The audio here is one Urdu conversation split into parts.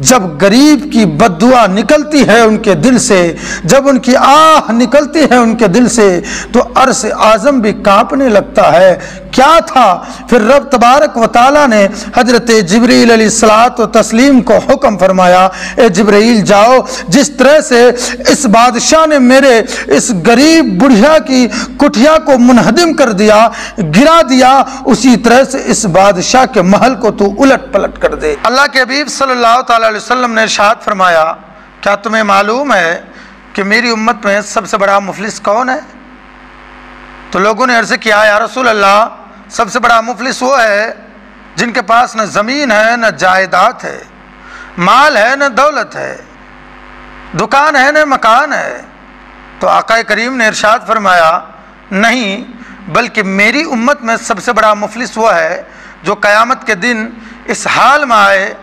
جب غریب کی بد دعا نکلتی ہے ان کے دل سے، جب ان کی آہ نکلتی ہے ان کے دل سے، تو عرش اعظم بھی کانپنے لگتا ہے۔ کیا تھا؟ پھر رب تبارک و تعالیٰ نے حضرت جبریل علیہ الصلوۃ والتسلیم کو حکم فرمایا، اے جبریل جاؤ، جس طرح سے اس بادشاہ نے میرے اس غریب بڑھیا کی کٹھیا کو منہدم کر دیا، گرا دیا، اسی طرح سے اس بادشاہ کے محل کو تو الٹ پلٹ کر دے۔ اللہ کے حبیب صلی اللہ تعالیٰ علیہ وسلم نے ارشاد فرمایا، کیا تمہیں معلوم ہے کہ میری امت میں سب سے بڑا مفلس کون ہے؟ تو لوگوں نے عرض کیا، یا رسول اللہ، سب سے بڑا مفلس وہ ہے جن کے پاس نہ زمین ہے، نہ جائیداد ہے، مال ہے، نہ دولت ہے، دکان ہے، نہ مکان ہے۔ تو آقا کریم نے ارشاد فرمایا، نہیں، بلکہ میری امت میں سب سے بڑا مفلس وہ ہے جو قیامت کے دن اس حال میں آئے،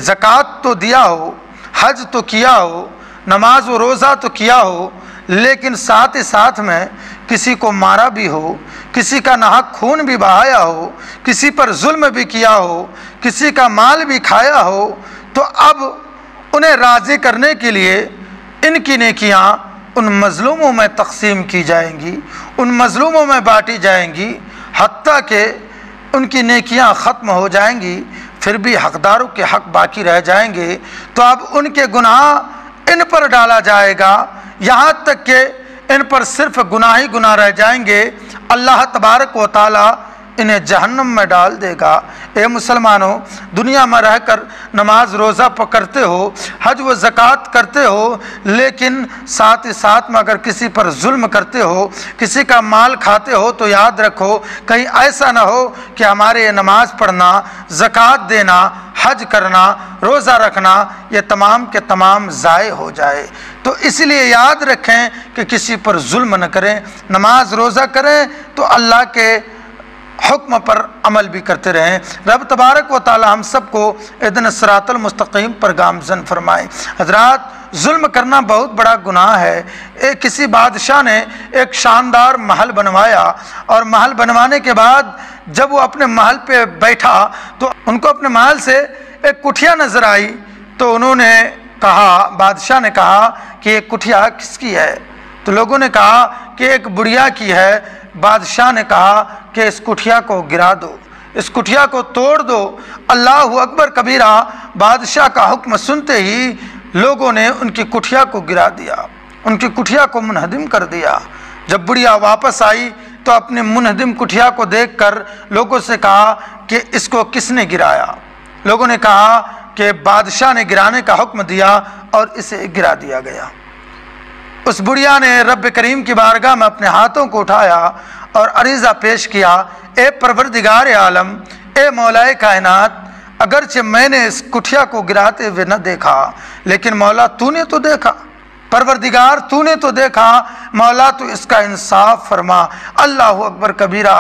زکوٰۃ تو دیا ہو، حج تو کیا ہو، نماز و روزہ تو کیا ہو، لیکن ساتھ ہی ساتھ میں کسی کو مارا بھی ہو، کسی کا ناحق خون بھی بہایا ہو، کسی پر ظلم بھی کیا ہو، کسی کا مال بھی کھایا ہو، تو اب انہیں راضی کرنے کے لیے ان کی نیکیاں ان مظلوموں میں تقسیم کی جائیں گی، ان مظلوموں میں بانٹی جائیں گی، حتیٰ کہ ان کی نیکیاں ختم ہو جائیں گی، پھر بھی حقداروں کے حق باقی رہ جائیں گے، تو اب ان کے گناہ ان پر ڈالا جائے گا، یہاں تک کہ ان پر صرف گناہ ہی گناہ رہ جائیں گے، اللہ تبارک و تعالی انہیں جہنم میں ڈال دے گا۔ اے مسلمانوں، دنیا میں رہ کر نماز روزہ پکڑتے ہو، حج و زکوٰۃ کرتے ہو، لیکن ساتھ ہی ساتھ میں اگر کسی پر ظلم کرتے ہو، کسی کا مال کھاتے ہو، تو یاد رکھو کہیں ایسا نہ ہو کہ ہمارے یہ نماز پڑھنا، زکوٰۃ دینا، حج کرنا، روزہ رکھنا، یہ تمام کے تمام ضائع ہو جائے۔ تو اس لیے یاد رکھیں کہ کسی پر ظلم نہ کریں، نماز روزہ کریں تو اللہ کے حکم پر عمل بھی کرتے رہیں۔ رب تبارک و تعالی ہم سب کو اہدنا الصراط المستقیم پر گامزن فرمائے۔ حضرات، ظلم کرنا بہت بڑا گناہ ہے۔ کسی بادشاہ نے ایک شاندار محل بنوایا، اور محل بنوانے کے بعد جب وہ اپنے محل پہ بیٹھا تو ان کو اپنے محل سے ایک کٹھیا نظر آئی، تو انہوں نے کہا، بادشاہ نے کہا کہ یہ کٹھیا کس کی ہے؟ تو لوگوں نے کہا کہ ایک بڑھیا کی ہے۔ بادشاہ نے کہا کہ اس کٹھیا کو گرا دو، اس کٹھیا کو توڑ دو۔ اللہ اکبر کبیرہ، بادشاہ کا حکم سنتے ہی لوگوں نے ان کی کٹھیا کو گرا دیا، ان کی کٹھیا کو منہدم کر دیا۔ جب بڑھیا واپس آئی تو اپنے منہدم کٹھیا کو دیکھ کر لوگوں سے کہا کہ اس کو کس نے گرایا؟ لوگوں نے کہا کہ بادشاہ نے گرانے کا حکم دیا اور اسے گرا دیا گیا۔ اس بڑھیا نے رب کریم کی بارگاہ میں اپنے ہاتھوں کو اٹھایا اور عریضہ پیش کیا، اے پروردگار عالم، اے مولا کائنات، اگرچہ میں نے اس کٹھیا کو گراتے ہوئے نہ دیکھا، لیکن مولا تو نے تو دیکھا، پروردگار تو نے تو دیکھا، مولا تو اس کا انصاف فرما۔ اللہ اکبر کبیرہ،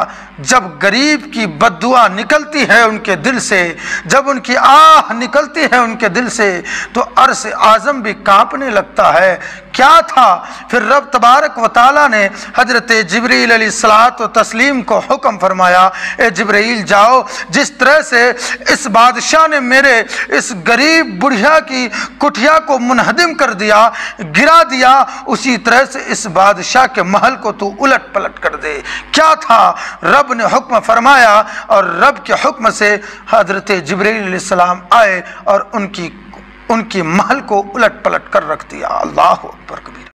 جب غریب کی بد دعا نکلتی ہے ان کے دل سے، جب ان کی آہ نکلتی ہے ان کے دل سے، تو عرش اعظم بھی کانپنے لگتا ہے۔ کیا تھا؟ پھر رب تبارک و تعالیٰ نے حضرت جبریل علیہ الصلوۃ والتسلیم کو حکم فرمایا، اے جبریل جاؤ، جس طرح سے اس بادشاہ نے میرے اس غریب بڑھیا کی کٹھیا کو منہدم کر دیا، گرا دیا، اسی طرح سے اس بادشاہ کے محل کو تو الٹ پلٹ کر دے۔ کیا تھا؟ رب نے حکم فرمایا، اور رب کے حکم سے حضرت جبریل علیہ السلام آئے اور ان کی محل کو الٹ پلٹ کر رکھ دیا۔ اللہ اکبر۔